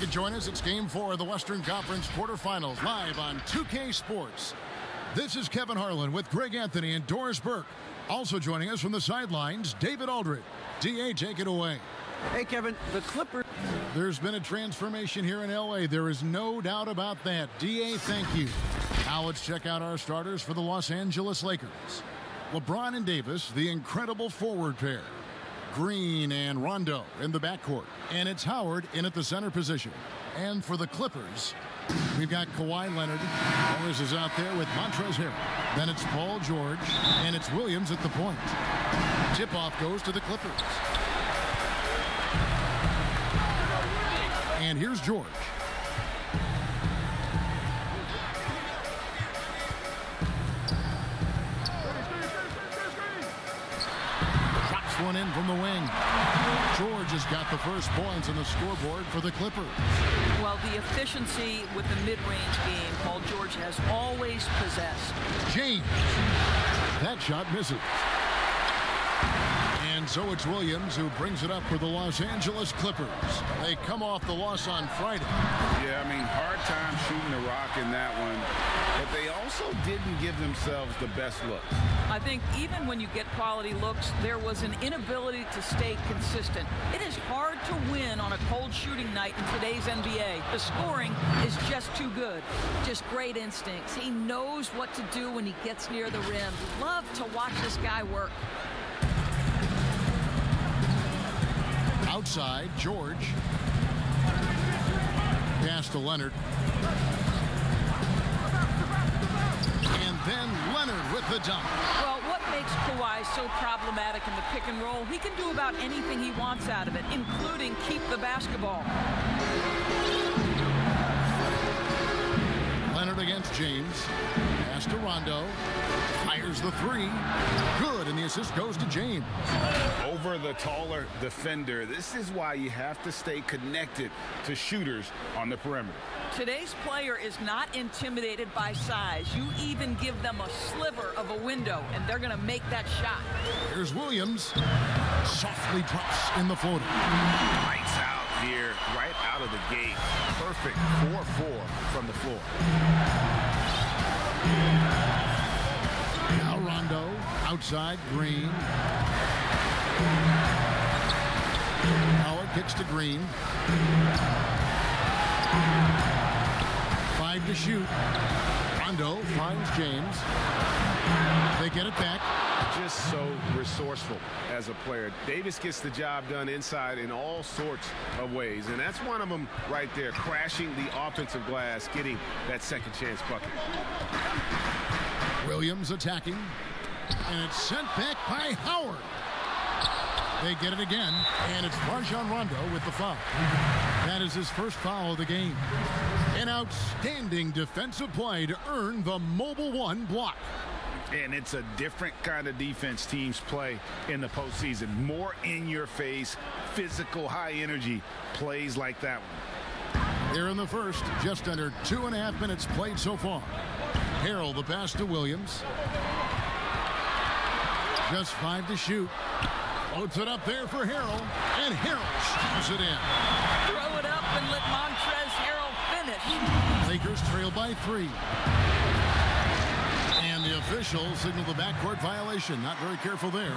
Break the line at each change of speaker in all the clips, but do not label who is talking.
join us. It's Game 4 of the Western Conference quarterfinals, live on 2K Sports. This is Kevin Harlan with Greg Anthony and Doris Burke. Also joining us from the sidelines, David Aldridge. DA, take it away.
Hey, Kevin, the Clippers.
There's been a transformation here in L.A. There is no doubt about that. DA, thank you. Now let's check out our starters for the Los Angeles Lakers. LeBron and Davis, the incredible forward pair. Green and Rondo in the backcourt. And it's Howard in at the center position. And for the Clippers, we've got Kawhi Leonard. Morris is out there with Montrezl Harrell. Then it's Paul George. And it's Williams at the point. Tip-off goes to the Clippers. And here's George. Drops one in from the wing. George has got the first points on the scoreboard for the Clippers.
Well, the efficiency with the mid-range game, Paul George has always possessed.
James. That shot misses. And so it's Williams who brings it up for the Los Angeles Clippers. They come off the loss on Friday.
Yeah, I mean, hard time shooting the rock in that one. But they also didn't give themselves the best look.
I think even when you get quality looks, there was an inability to stay consistent. It is hard to win on a cold shooting night in today's NBA. The scoring is just too good. Just great instincts. He knows what to do when he gets near the rim. Love to watch this guy work.
Outside, George. Pass to Leonard. And then Leonard with the dunk.
Well, what makes Kawhi so problematic in the pick and roll? He can do about anything he wants out of it, including keep the basketball.
Leonard against James. Pass to Rondo. Fires the three. Good, and the assist goes to James.
Over the taller defender. This is why you have to stay connected to shooters on the perimeter.
Today's player is not intimidated by size. You even give them a sliver of a window, and they're going to make that shot.
Here's Williams. Softly drops in the floater.
Lights out here, right out of the gate. Perfect 4-4 from the floor.
Now Rondo, outside, Green. Howard kicks to Green. 5 to shoot. Rondo finds James. They get it back.
Just so resourceful as a player. Davis gets the job done inside in all sorts of ways, and that's one of them right there, crashing the offensive glass, getting that second chance bucket.
Williams attacking, and it's sent back by Howard. They get it again, and it's Rajon Rondo with the foul. That is his first foul of the game. An outstanding defensive play to earn the Mobile One block.
And it's a different kind of defense teams play in the postseason. More in-your-face, physical, high-energy plays like that one.
Here in the first, just under 2.5 minutes played so far. Harrell, the pass to Williams. Just 5 to shoot. Loads it up there for Harrell, and Harrell shoots it in.
Throw it up and let Montrezl Harrell finish.
Lakers trail by 3. And the official signaled the backcourt violation. Not very careful there.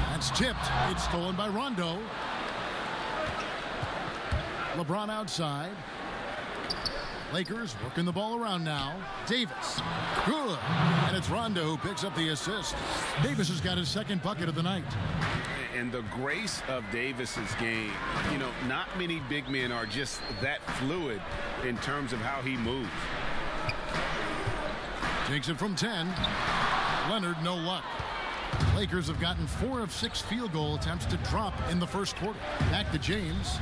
That's tipped. It's stolen by Rondo. LeBron outside. Lakers working the ball around now. Davis. Good. And it's Rondo who picks up the assist. Davis has got his second bucket of the night.
And the grace of Davis's game, you know, not many big men are just that fluid in terms of how he moves.
Takes it from 10. Leonard, no luck. Lakers have gotten 4 of 6 field goal attempts to drop in the first quarter. Back to James.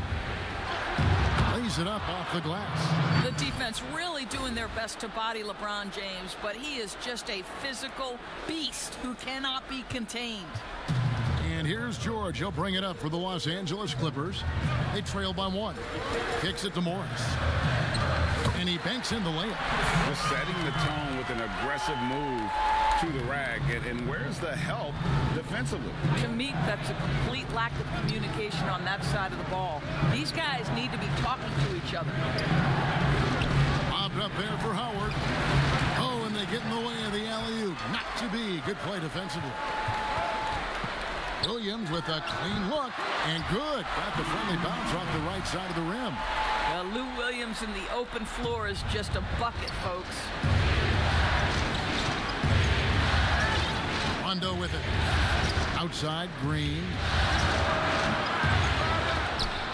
Lays it up off the glass.
The defense really doing their best to body LeBron James, but he is just a physical beast who cannot be contained.
And here's George. He'll bring it up for the Los Angeles Clippers. They trail by 1. Kicks it to Morris. And he banks in the layup.
Just setting the tone with an aggressive move to the rack. And where's the help defensively?
To me, that's a complete lack of communication on that side of the ball. These guys need to be talking to each other.
Bobbed up there for Howard. Oh, and they get in the way of the alley-oop. Not to be. Good play defensively. Williams with a clean look. And good. Got the friendly bounce off the right side of the rim.
Well, Lou Williams in the open floor is just a bucket, folks.
Rondo with it. Outside, Green.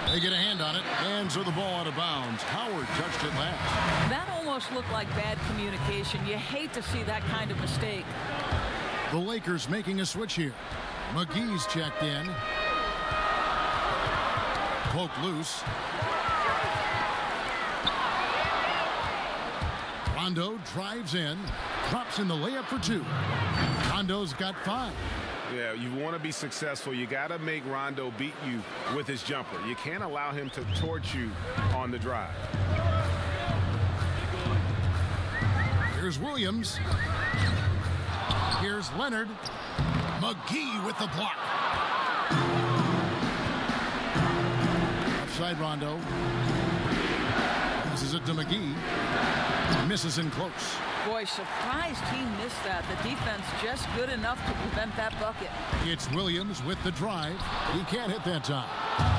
They get a hand on it, and so the ball out of bounds. Howard touched it last.
That almost looked like bad communication. You hate to see that kind of mistake.
The Lakers making a switch here. McGee's checked in. Poke loose. Rondo drives in, drops in the layup for two. Rondo's got 5.
Yeah, you want to be successful. You got to make Rondo beat you with his jumper. You can't allow him to torch you on the drive.
Here's Williams. Here's Leonard. McGee with the block. Outside Rondo. Passes it to McGee. Misses in close.
Boy, surprised he missed that. The defense just good enough to prevent that bucket.
It's Williams with the drive. He can't hit that time.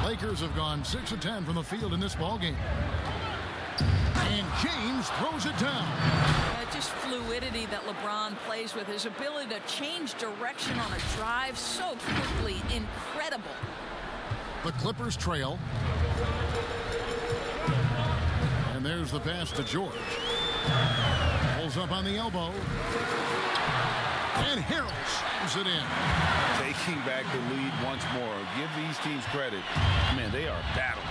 Lakers have gone 6 of 10 from the field in this ballgame. And James throws it down.
Just fluidity that LeBron plays with. His ability to change direction on a drive so quickly. Incredible.
The Clippers trail. And there's the pass to George. Pulls up on the elbow. And Harrell shoots it in.
Taking back the lead once more. Give these teams credit. Man, they are battling.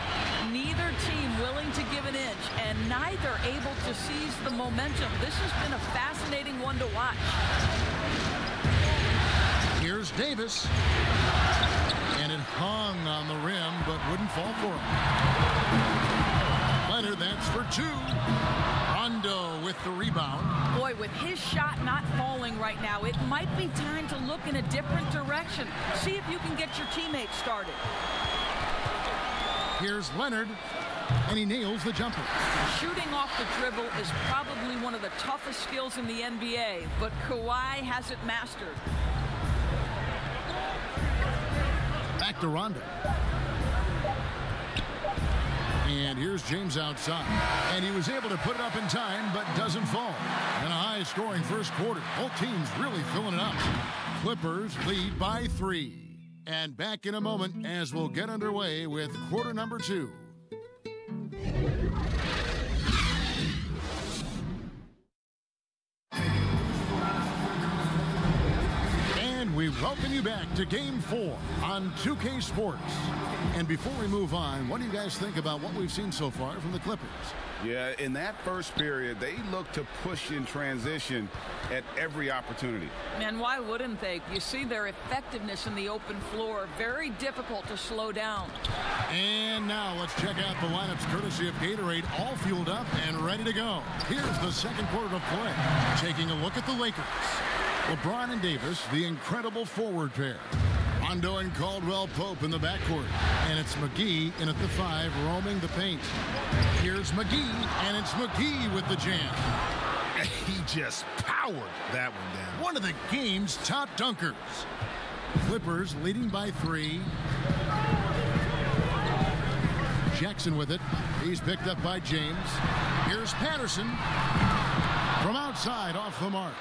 Neither team willing to give an inch, and neither able to seize the momentum. This has been a fascinating one to watch.
Here's Davis. And it hung on the rim, but wouldn't fall for him. Leonard, that's for 2. Rondo with the rebound.
Boy, with his shot not falling right now, it might be time to look in a different direction. See if you can get your teammates started.
Here's Leonard, and he nails the jumper.
Shooting off the dribble is probably one of the toughest skills in the NBA, but Kawhi has it mastered.
Back to Rondo. And here's James outside. And he was able to put it up in time, but doesn't fall. And a high-scoring first quarter. Both teams really filling it up. Clippers lead by 3. And back in a moment as we'll get underway with quarter number 2. And we welcome you back to Game 4 on 2K Sports. And before we move on, what do you guys think about what we've seen so far from the Clippers?
Yeah, in that first period, they looked to push in transition at every opportunity.
And why wouldn't they? You see their effectiveness in the open floor. Very difficult to slow down.
And now let's check out the lineups courtesy of Gatorade, all fueled up and ready to go. Here's the second quarter of play. Taking a look at the Lakers. LeBron and Davis, the incredible forward pair. Rondo and Caldwell Pope in the backcourt. And it's McGee in at the 5, roaming the paint. Here's McGee, and it's McGee with the jam.
He just powered that one down.
One of the game's top dunkers. Clippers leading by 3. Jackson with it. He's picked up by James. Here's Patterson. From outside, off the mark.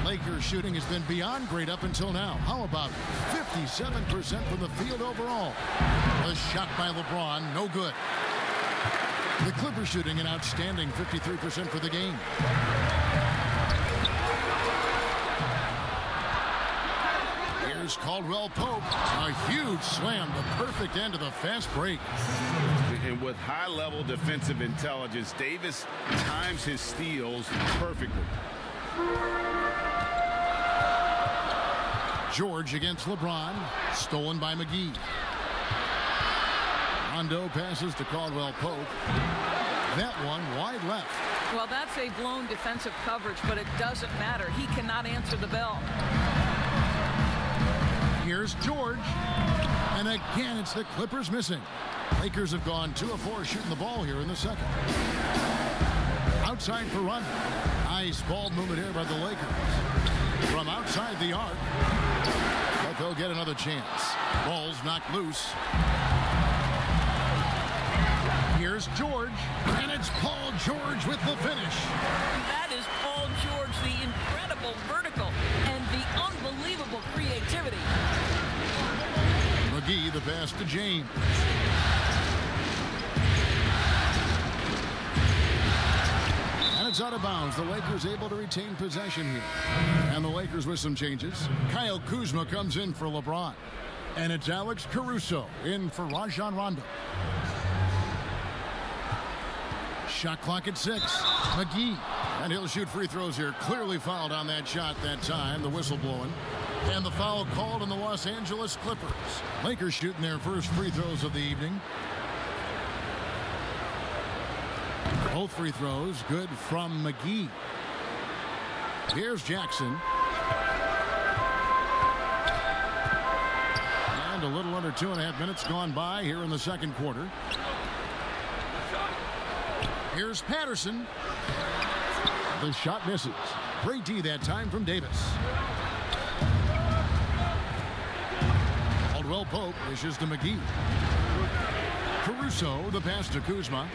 Lakers shooting has been beyond great up until now. How about 57% from the field overall? The shot by LeBron, no good. The Clippers shooting an outstanding 53% for the game. Here's Caldwell Pope. A huge slam, the perfect end of the fast break.
And with high-level defensive intelligence, Davis times his steals perfectly.
George against LeBron. Stolen by McGee. Rondo passes to Caldwell Pope. That one wide left.
Well, that's a blown defensive coverage, but it doesn't matter. He cannot answer the bell.
Here's George. And again, it's the Clippers missing. Lakers have gone 2 of 4 shooting the ball here in the second. Outside for Rondo. Nice ball movement here by the Lakers. From outside the arc. But they'll get another chance. Ball's knocked loose. Here's George. And it's Paul George with the finish.
That is Paul George, the incredible vertical and the unbelievable creativity.
McGee, the pass to James. And it's out of bounds. The Lakers able to retain possession here. And the Lakers with some changes. Kyle Kuzma comes in for LeBron. And it's Alex Caruso in for Rajon Rondo. Shot clock at 6. McGee. And he'll shoot free throws here. Clearly fouled on that shot that time. The whistle blowing. And the foul called on the Los Angeles Clippers. Lakers shooting their first free throws of the evening. Both free throws good from McGee. Here's Jackson. And a little under 2.5 minutes gone by here in the second quarter. Here's Patterson. The shot misses. Great D that time from Davis. Caldwell Pope dishes to McGee. Caruso, the pass to Kuzma.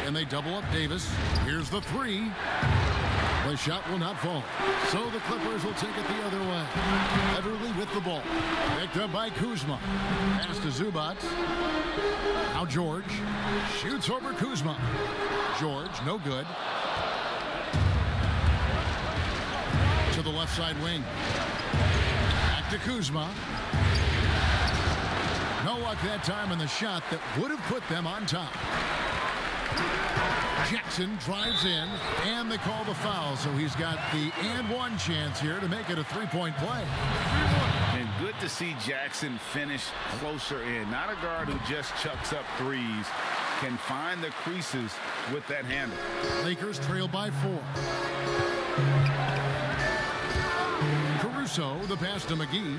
And they double up Davis. Here's the 3. The shot will not fall. So the Clippers will take it the other way. Beverly with the ball. Picked up by Kuzma. Pass to Zubac. Now George. Shoots over Kuzma. George, no good. To the left side wing. Back to Kuzma. No luck that time in the shot that would have put them on top. Jackson drives in, and they call the foul, so he's got the and one chance here to make it a three-point play.
And good to see Jackson finish closer in. Not a guard who just chucks up threes. Can find the creases with that handle.
Lakers trail by 4. Caruso, the pass to McGee.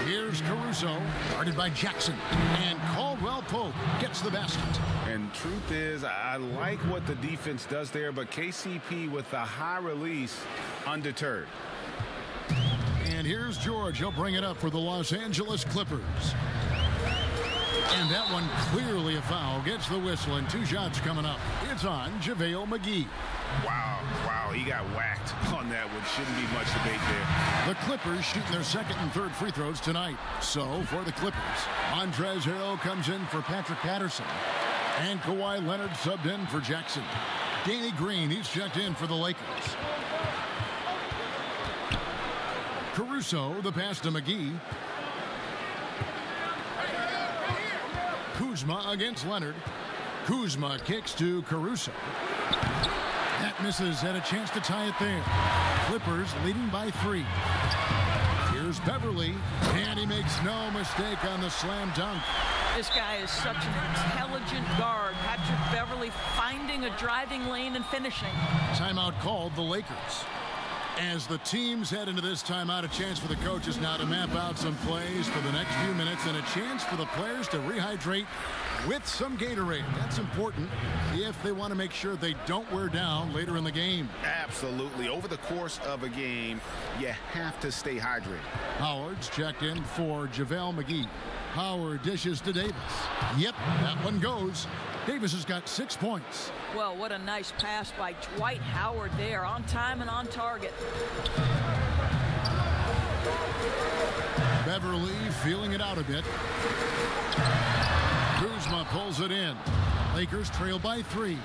Here's Caruso, guarded by Jackson. And Caldwell Pope gets the basket.
And truth is, I like what the defense does there, but KCP with the high release, undeterred.
And here's George. He'll bring it up for the Los Angeles Clippers. And that one clearly a foul. Gets the whistle, and 2 shots coming up. It's on JaVale McGee.
Wow, he got whacked on that one. Shouldn't be much debate there.
The Clippers shooting their second and third free throws tonight. So, for the Clippers, Montrezl Harrell comes in for Patrick Patterson. And Kawhi Leonard subbed in for Jackson. Danny Green, he's checked in for the Lakers. Caruso, the pass to McGee. Kuzma against Leonard. Kuzma kicks to Caruso. That misses. Had a chance to tie it there. Clippers leading by 3. Here's Beverly. And he makes no mistake on the slam dunk.
This guy is such an intelligent guard. Patrick Beverly finding a driving lane and finishing.
Timeout called the Lakers. As the teams head into this timeout, a chance for the coaches now to map out some plays for the next few minutes and a chance for the players to rehydrate with some Gatorade. That's important if they want to make sure they don't wear down later in the game.
Absolutely. Over the course of a game, you have to stay hydrated.
Howard's checked in for JaVale McGee. Howard dishes to Davis. Yep, that one goes. Davis has got 6 points.
Well, what a nice pass by Dwight Howard there, on time and on target.
Beverly feeling it out a bit. Kuzma pulls it in. Lakers trail by 3.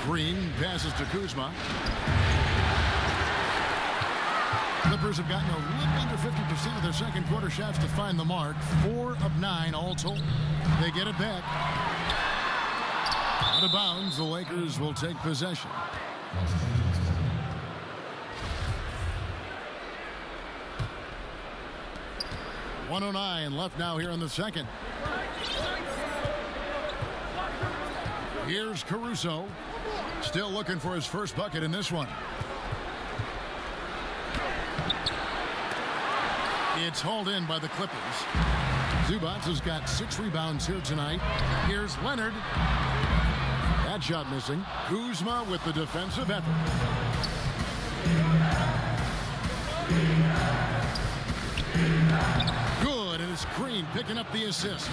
Green passes to Kuzma. Clippers have gotten a little under 50% of their second quarter shots to find the mark. 4 of 9 all told. They get it back. Out of bounds, the Lakers will take possession. .109 left now here in the second. Here's Caruso. Still looking for his first bucket in this one. It's hauled in by the Clippers. Zubats has got 6 rebounds here tonight. Here's Leonard. That shot missing. Kuzma with the defensive effort. Good, and it's Green picking up the assist.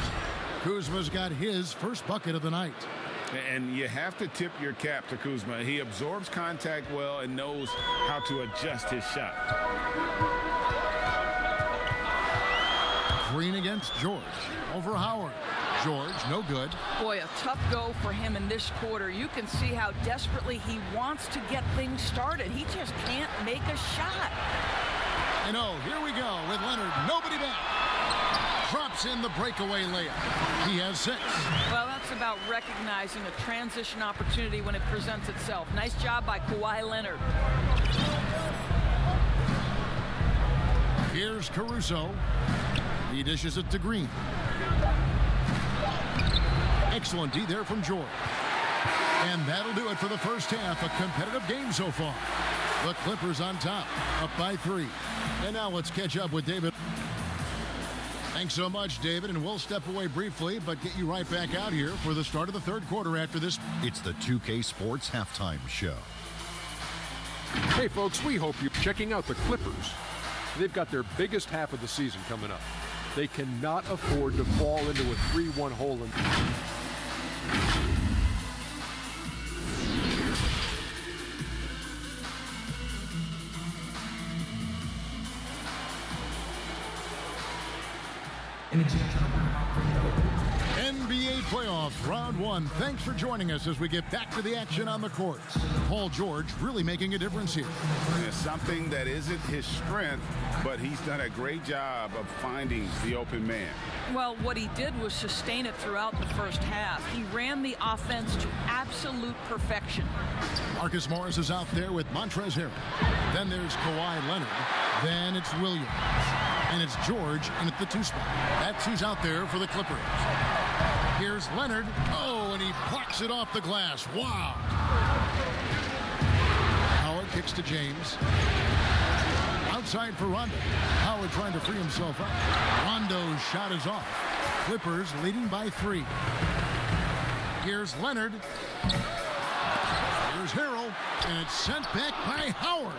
Kuzma's got his first bucket of the night.
And you have to tip your cap to Kuzma. He absorbs contact well and knows how to adjust his shot.
Green against George. Over Howard. George, no good.
Boy, a tough go for him in this quarter. You can see how desperately he wants to get things started. He just can't make a shot.
And oh, here we go with Leonard. Nobody back. Drops in the breakaway layup. He has 6.
Well, that's about recognizing a transition opportunity when it presents itself. Nice job by Kawhi Leonard.
Here's Caruso. He dishes it to Green. Excellent D there from George. And that'll do it for the first half. A competitive game so far. The Clippers on top, up by 3. And now let's catch up with David. Thanks so much, David, and we'll step away briefly, but get you right back out here for the start of the third quarter after this.
It's the 2K Sports Halftime Show.
Hey, folks, we hope you're checking out the Clippers. They've got their biggest half of the season coming up. They cannot afford to fall into a 3-1 hole.
NBA playoffs, round 1. Thanks for joining us as we get back to the action on the courts. Paul George really making a difference here.
It's something that isn't his strength, but he's done a great job of finding the open man.
Well, what he did was sustain it throughout the first half. He ran the offense to absolute perfection.
Marcus Morris is out there with Montrezl Harrell. Then there's Kawhi Leonard. Then it's Williams. And it's George in at the 2 spot. That's who's out there for the Clippers. Here's Leonard. Oh, and he blocks it off the glass. Wow. Howard kicks to James. Outside for Rondo. Howard trying to free himself up. Rondo's shot is off. Clippers leading by 3. Here's Leonard. Here's Harrell. And it's sent back by Howard.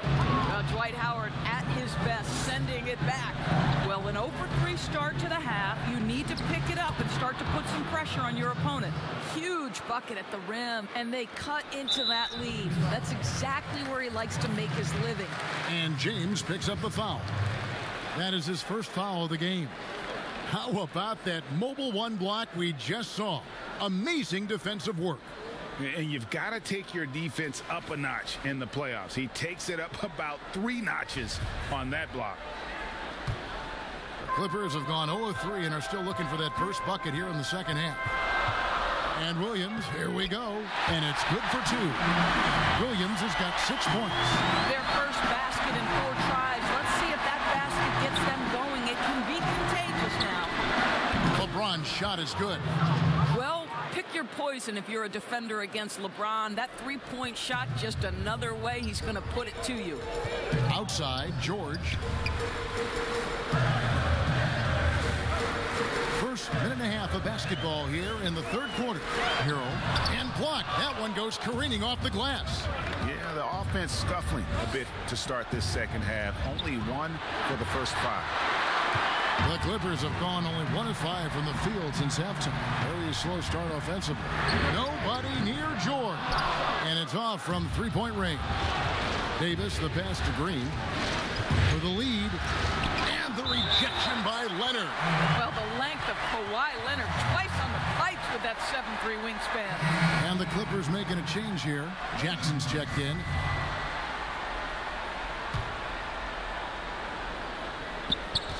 Dwight Howard at his best, sending it back. Well, an 0-for-3 start to the half. You need to pick it up and start to put some pressure on your opponent. Huge bucket at the rim, and they cut into that lead. That's exactly where he likes to make his living.
And James picks up the foul. That is his first foul of the game. How about that mobile 1 block we just saw? Amazing defensive work.
And you've got to take your defense up a notch in the playoffs. He takes it up about 3 notches on that block.
The Clippers have gone 0-3 and are still looking for that first bucket here in the second half. And Williams, here we go. And it's good for 2. Williams has got 6 points.
Their first basket in 4 tries. Let's see if that basket gets them going. It can be contagious now.
LeBron's shot is good.
Well, pick your poison if you're a defender against LeBron. That 3-point shot, just another way he's going to put it to you.
Outside, George. First minute and a half of basketball here in the third quarter. Harrell and blocked. That one goes careening off the glass.
Yeah, the offense scuffling a bit to start this second half. Only 1 for the first 5.
The Clippers have gone only 1 of 5 from the field since halftime. Very slow start offensively. Nobody near George. And it's off from 3-point range. Davis, the pass to Green for the lead. And the rejection by Leonard.
Well, the length of Kawhi Leonard twice on the pipes with that 7'3" wingspan.
And the Clippers making a change here. Jackson's checked in.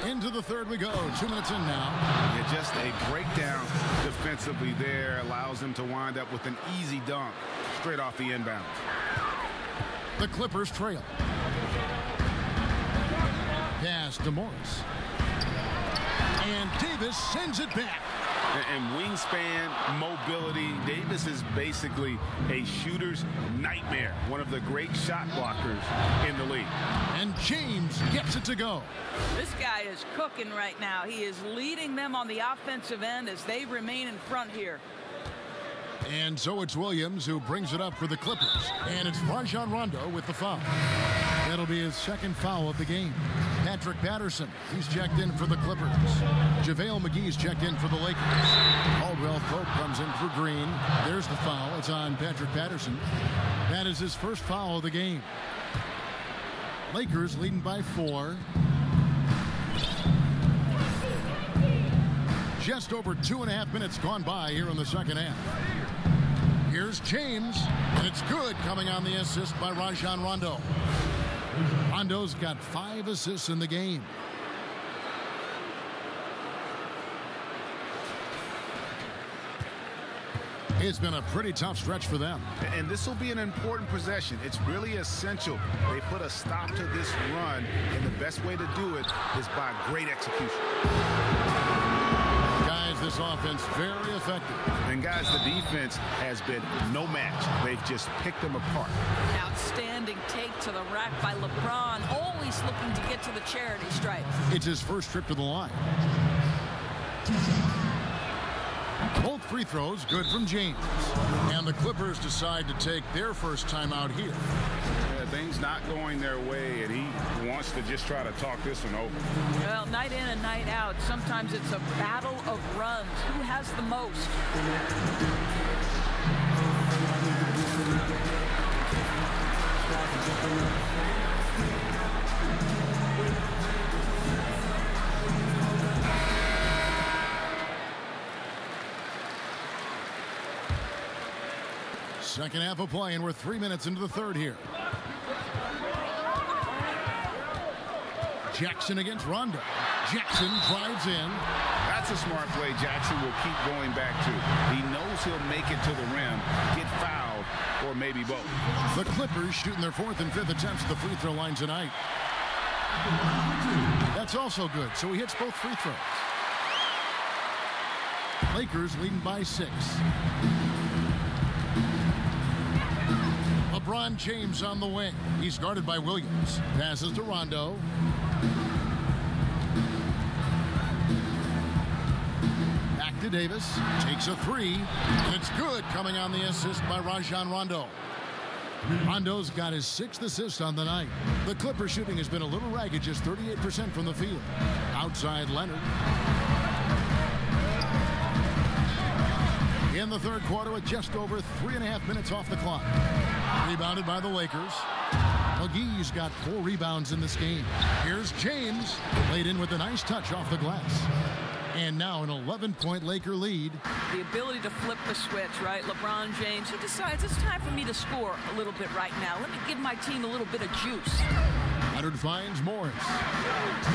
Into the third we go. 2 minutes in now.
Yeah, just a breakdown defensively there allows them to wind up with an easy dunk straight off the inbound.
The Clippers trail. Pass to Morris. And Davis sends it back.
And wingspan, mobility, Davis is basically a shooter's nightmare. One of the great shot blockers in the league.
And James gets it to go.
This guy is cooking right now. He is leading them on the offensive end as they remain in front here.
And so it's Williams who brings it up for the Clippers. And it's Rajon Rondo with the foul. That'll be his second foul of the game. Patrick Patterson, he's checked in for the Clippers. JaVale McGee's checked in for the Lakers. Caldwell Pope comes in for Green. There's the foul. It's on Patrick Patterson. That is his first foul of the game. Lakers leading by 4. Just over 2.5 minutes gone by here in the second half. Here's James, and it's good, coming on the assist by Rajon Rondo. Rondo's got 5 assists in the game. It's been a pretty tough stretch for them.
And this will be an important possession. It's really essential they put a stop to this run, and the best way to do it is by great execution.
Guys, this offense very effective.
And guys, the defense has been no match. They've just picked them apart.
Outstanding take to the rack by LeBron, always looking to get to the charity stripe.
It's his first trip to the line. Both free throws good from James. And the Clippers decide to take their first timeout here.
Yeah, things not going their way, and he wants to just try to talk this one over.
Well, night in and night out, sometimes it's a battle of runs. Who has the most?
Second half of play, and we're 3 minutes into the third here. Jackson against Rondo. Jackson drives in.
That's a smart play Jackson will keep going back to. He knows he'll make it to the rim, get fouled, or maybe both.
The Clippers shooting their 4th and 5th attempts at the free throw line tonight. That's also good, so he hits both free throws. Lakers leading by 6. LeBron James on the wing. He's guarded by Williams. Passes to Rondo. Back to Davis. Takes a 3. And it's good, coming on the assist by Rajon Rondo. Rondo's got his 6th assist on the night. The Clippers shooting has been a little ragged, just 38% from the field. Outside Leonard. In the third quarter with just over 3.5 minutes off the clock. Rebounded by the Lakers. McGee's got 4 rebounds in this game. Here's James, laid in with a nice touch off the glass. And now an 11-point Laker lead.
The ability to flip the switch, right? LeBron James, he decides it's time for me to score a little bit right now. Let me give my team a little bit of juice.
Leonard finds Morris.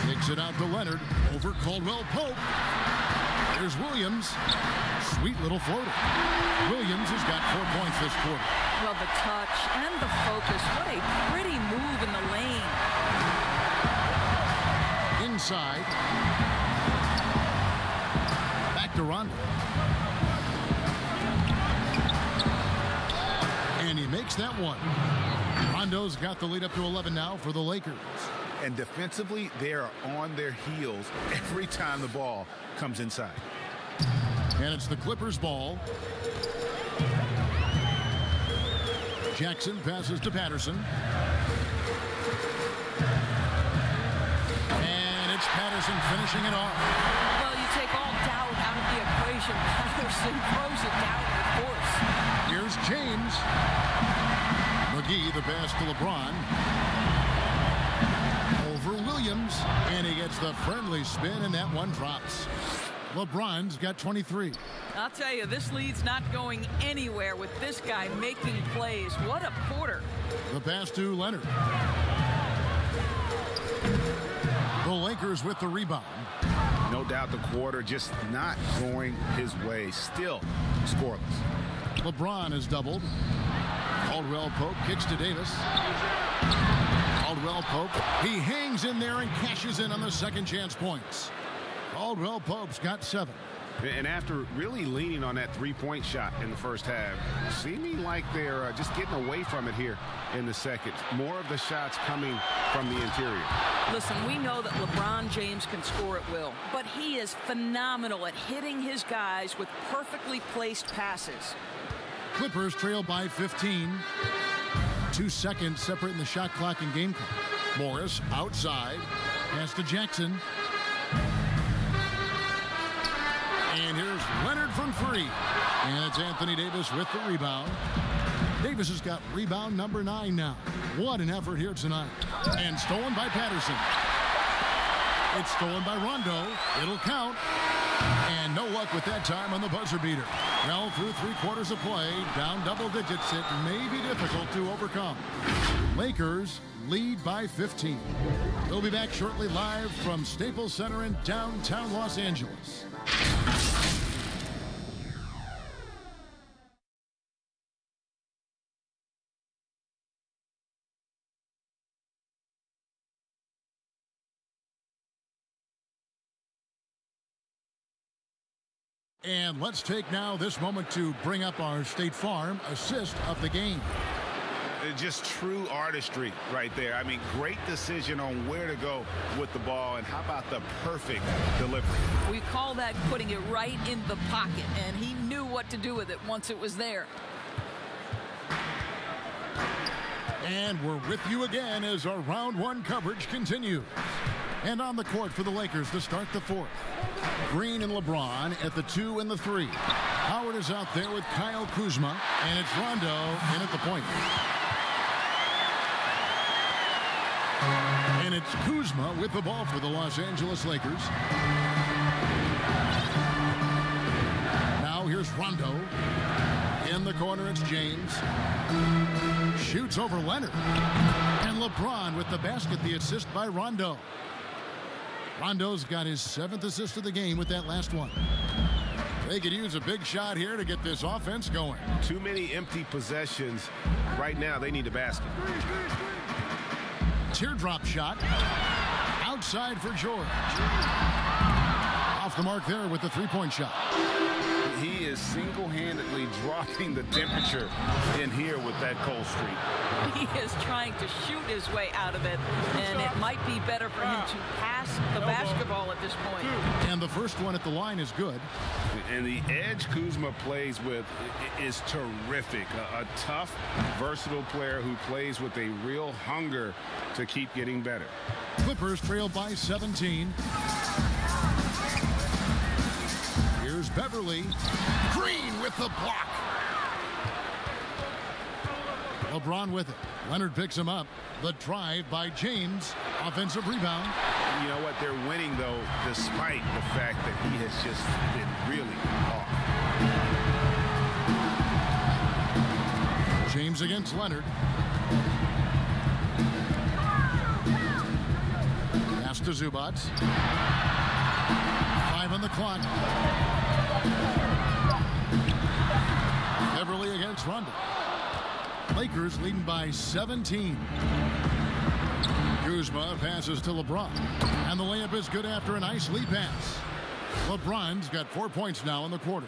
Takes it out to Leonard over Caldwell Pope. There's Williams. Sweet little floater. Williams has got 4 points this quarter.
Well, the touch and the focus. What a pretty move in the lane.
Inside. Back to Rondo. And he makes that one. Rondo's got the lead up to 11 now for the Lakers.
And defensively, they are on their heels every time the ball comes inside.
And it's the Clippers' ball. Jackson passes to Patterson. And it's Patterson finishing it off.
Well, you take all doubt out of the equation. Patterson throws it down with force.
Here's James. McGee, the pass to LeBron. Over Williams. And he gets the friendly spin, and that one drops. LeBron's got 23.
I'll tell you, this lead's not going anywhere with this guy making plays. What a quarter.
The pass to Leonard. The Lakers with the rebound.
No doubt the quarter just not going his way. Still scoreless.
LeBron is doubled. Caldwell Pope kicks to Davis. Caldwell Pope, he hangs in there and cashes in on the second chance points. Caldwell Pope's got 7.
And after really leaning on that three-point shot in the first half, seeming like they're just getting away from it here in the second. More of the shots coming from the interior.
Listen, we know that LeBron James can score at will, but he is phenomenal at hitting his guys with perfectly placed passes.
Clippers trail by 15. 2 seconds separating the shot clock and game clock. Morris outside. Pass to Jackson. And here's Leonard from three. And it's Anthony Davis with the rebound. Davis has got rebound number 9 now. What an effort here tonight. And stolen by Patterson. It's stolen by Rondo. It'll count. And no luck with that time on the buzzer beater. Well, through 3/4 of play, down double digits, it may be difficult to overcome. Lakers lead by 15. We'll be back shortly live from Staples Center in downtown Los Angeles. And let's take now this moment to bring up our State Farm assist of the game.
Just true artistry right there. I mean, great decision on where to go with the ball, and how about the perfect delivery?
We call that putting it right in the pocket, and he knew what to do with it once it was there.
And we're with you again as our round one coverage continues. And on the court for the Lakers to start the fourth. Green and LeBron at the 2 and the 3. Howard is out there with Kyle Kuzma, and it's Rondo in at the point. And it's Kuzma with the ball for the Los Angeles Lakers. Now here's Rondo. In the corner, it's James. Shoots over Leonard. And LeBron with the basket, the assist by Rondo. Rondo's got his 7th assist of the game with that last one. They could use a big shot here to get this offense going.
Too many empty possessions. Right now, they need a basket.
Teardrop shot. Outside for George. Off the mark there with the three-point shot.
He is single-handedly dropping the temperature in here with that cold streak.
He is trying to shoot his way out of it, and it might be better for him to pass the basketball at this point.
And the first one at the line is good.
And the edge Kuzma plays with is terrific. A tough, versatile player who plays with a real hunger to keep getting better.
Clippers trail by 17. Here's Beverly. Green with the block. LeBron with it. Leonard picks him up. The drive by James. Offensive rebound.
You know what? They're winning, though, despite the fact that he has just been really off.
James against Leonard. Pass to Zubac. 5 on the clock. Beverly against Rondo. Lakers leading by 17. Kuzma passes to LeBron. And the layup is good after a nice lead pass. LeBron's got 4 points now in the quarter.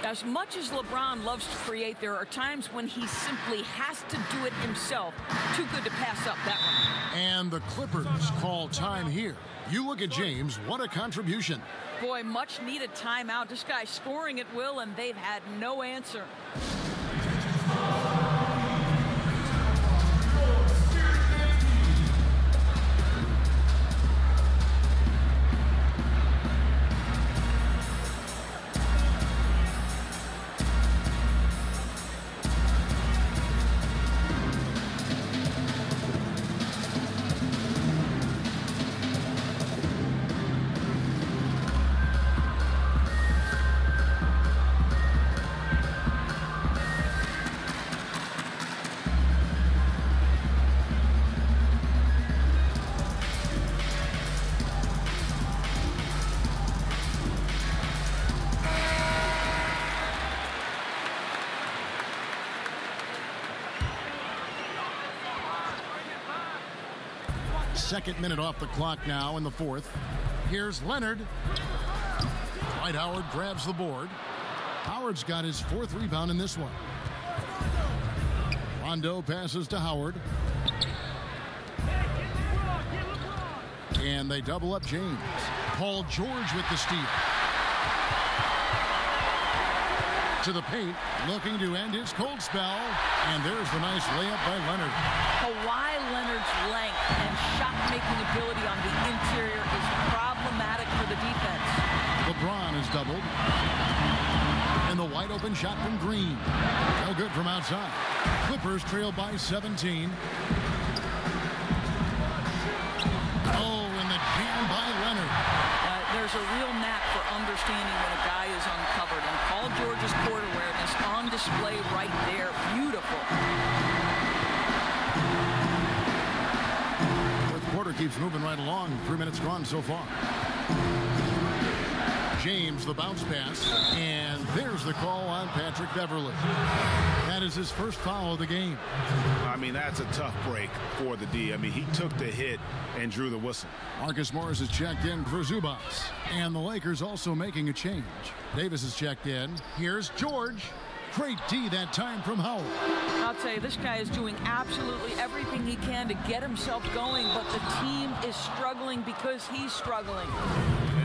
As much as LeBron loves to create, there are times when he simply has to do it himself. Too good to pass up that one.
And the Clippers call time here. You look at James, what a contribution.
Boy, much needed timeout. This guy's scoring at will, and they've had no answer. Second minute off the clock now in the fourth. Here's Leonard.
Dwight Howard grabs the board. Howard's got his 4th rebound in this one. Rondo passes to Howard. And they double up James. Paul George with the steal. To the paint, looking to end his cold spell. And there's the nice layup by Leonard.
Kawhi Leonard's length and shot-making ability on the interior is problematic for the defense.
LeBron is doubled. And the wide-open shot from Green. No good from outside. Clippers trail by 17. Oh, and the jam by Leonard.
There's a real knack for understanding when a guy is uncovered. And Paul George's court awareness on display right there. Beautiful.
Fourth quarter keeps moving right along. 3 minutes gone so far. James, the bounce pass, and there's the call on Patrick Beverley. That is his first foul of the game.
I mean, that's a tough break for the D. I mean, he took the hit and drew the whistle. Marcus
Morris is checked in for Zubas, and the Lakers also making a change. Davis is checked in. Here's George. Great D that time from Howard.
I'll tell you, this guy is doing absolutely everything he can to get himself going, but the team is struggling because he's struggling.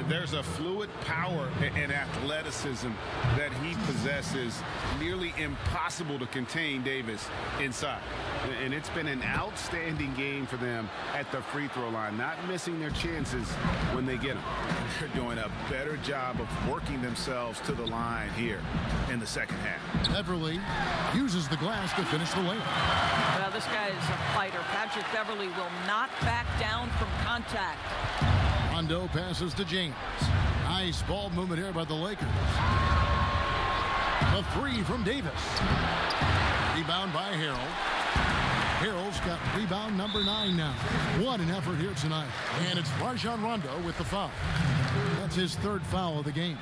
There's a fluid power and athleticism that he possesses, nearly impossible to contain Davis inside. And it's been an outstanding game for them at the free throw line, not missing their chances when they get them. They're doing a better job of working themselves to the line here in the second half.
Beverley uses the glass to finish the layup.
Well, this guy is a fighter. Patrick Beverley will not back down from contact.
Rondo passes to James. Nice ball movement here by the Lakers. A 3 from Davis. Rebound by Harrell. Harrell's got rebound number 9 now. What an effort here tonight. And it's Rajon Rondo with the foul. That's his 3rd foul of the game.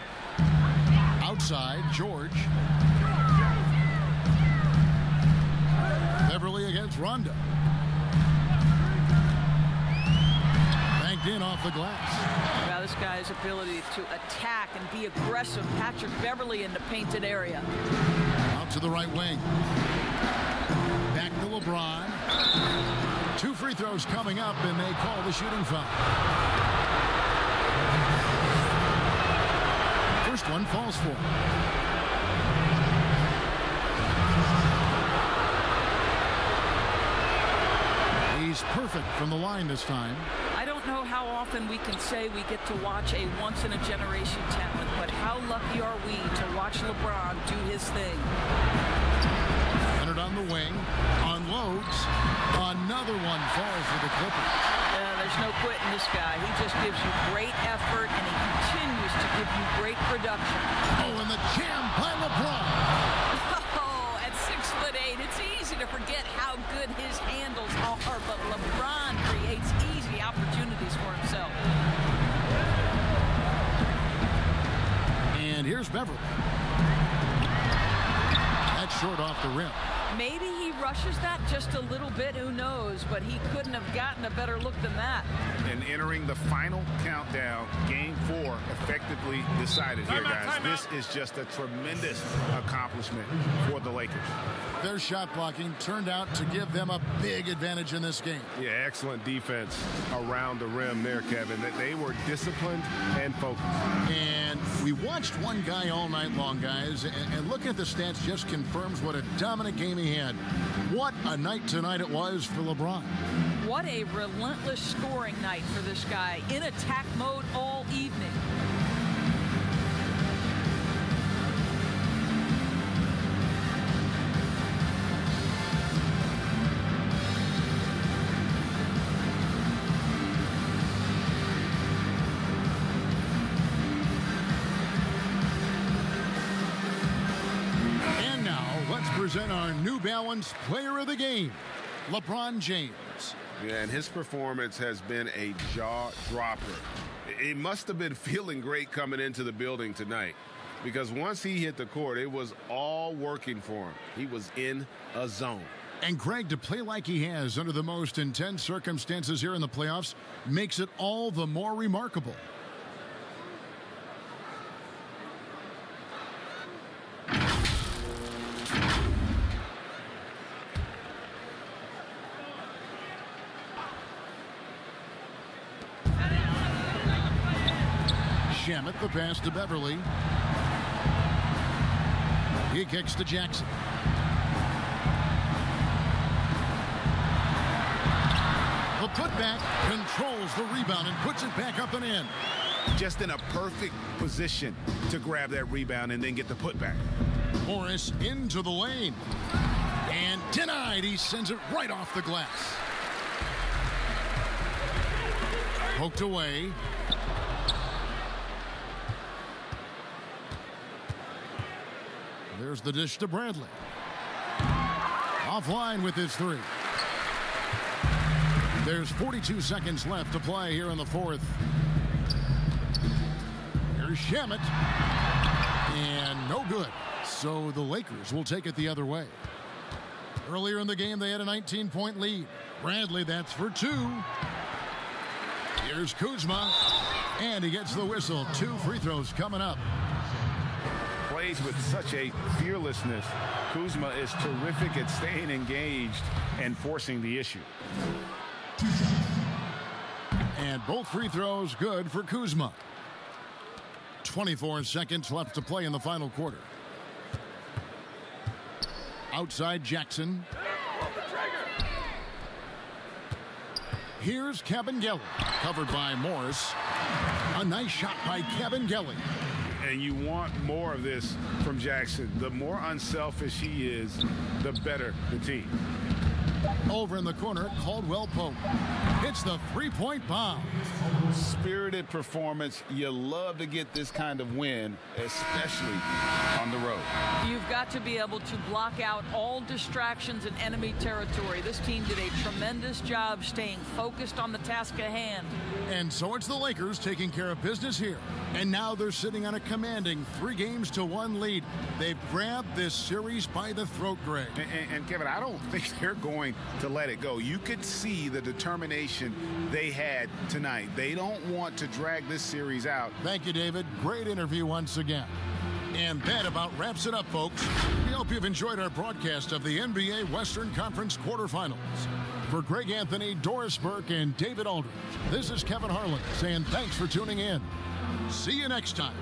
Outside, George. Beverley against Rondo. Banked in off the glass.
Well, this guy's ability to attack and be aggressive. Patrick Beverley in the painted area.
Out to the right wing. Back to LeBron. 2 free throws coming up, and they call the shooting foul. First one falls for him. He's perfect from the line this time.
I don't know how often we can say we get to watch a once-in-a-generation talent, but how lucky are we to watch LeBron do his thing.
Leonard on the wing, unloads. Another one falls for the Clippers.
There's no quitting this guy. He just gives you great effort, and he continues to give you great production.
Oh, and the jam by LeBron.
Oh, at 6'8", it's easy to forget how good his handles are, but LeBron creates easy opportunities for himself.
And here's Beverley. That's short off the rim.
Maybe he rushes that just a little bit, who knows, but he couldn't have gotten a better look than that.
And entering the final countdown, game 4 effectively decided here, guys. This is just a tremendous accomplishment for the Lakers.
Their shot blocking turned out to give them a big advantage in this game.
Yeah, excellent defense around the rim there, Kevin. They were disciplined and focused.
And we watched one guy all night long, guys, and looking at the stats just confirms what a dominant game he had. What a night tonight it was for LeBron.
What a relentless scoring night for this guy, in attack mode all evening.
Present our New Balance Player of the Game, LeBron James.
Yeah, and his performance has been a jaw-dropper. He must have been feeling great coming into the building tonight, because once he hit the court, it was all working for him. He was in a zone.
And Greg, to play like he has under the most intense circumstances here in the playoffs makes it all the more remarkable. Shamet, the pass to Beverly. He kicks to Jackson. The putback controls the rebound and puts it back up and in.
Just in a perfect position to grab that rebound and then get the putback.
Morris into the lane. And denied. He sends it right off the glass. Poked away. There's the dish to Bradley. Offline with his three. There's 42 seconds left to play here in the fourth. Here's Shamet. And no good. So the Lakers will take it the other way. Earlier in the game, they had a 19-point lead. Bradley, that's for two. Here's Kuzma. And he gets the whistle. 2 free throws coming up.
Plays with such a fearlessness. Kuzma is terrific at staying engaged and forcing the issue.
And both free throws good for Kuzma. 24 seconds left to play in the final quarter. Outside Jackson. Here's Kabengele. Covered by Morris. A nice shot by Kabengele.
And you want more of this from Jackson. The more unselfish he is, the better the team.
Over in the corner, Caldwell Pope hits the three-point bomb.
Spirited performance. You love to get this kind of win, especially on the road.
You've got to be able to block out all distractions in enemy territory. This team did a tremendous job staying focused on the task at hand.
And so it's the Lakers taking care of business here. And now they're sitting on a commanding 3-1 lead. They've grabbed this series by the throat, Greg.
And Kevin, I don't think they're going to let it go. You could see the determination they had tonight. They don't want to drag this series out.
Thank you, David. Great interview once again. And that about wraps it up, folks. We hope you've enjoyed our broadcast of the NBA Western Conference quarterfinals. For Greg Anthony, Doris Burke, and David Aldridge, this is Kevin Harlan saying thanks for tuning in. See you next time.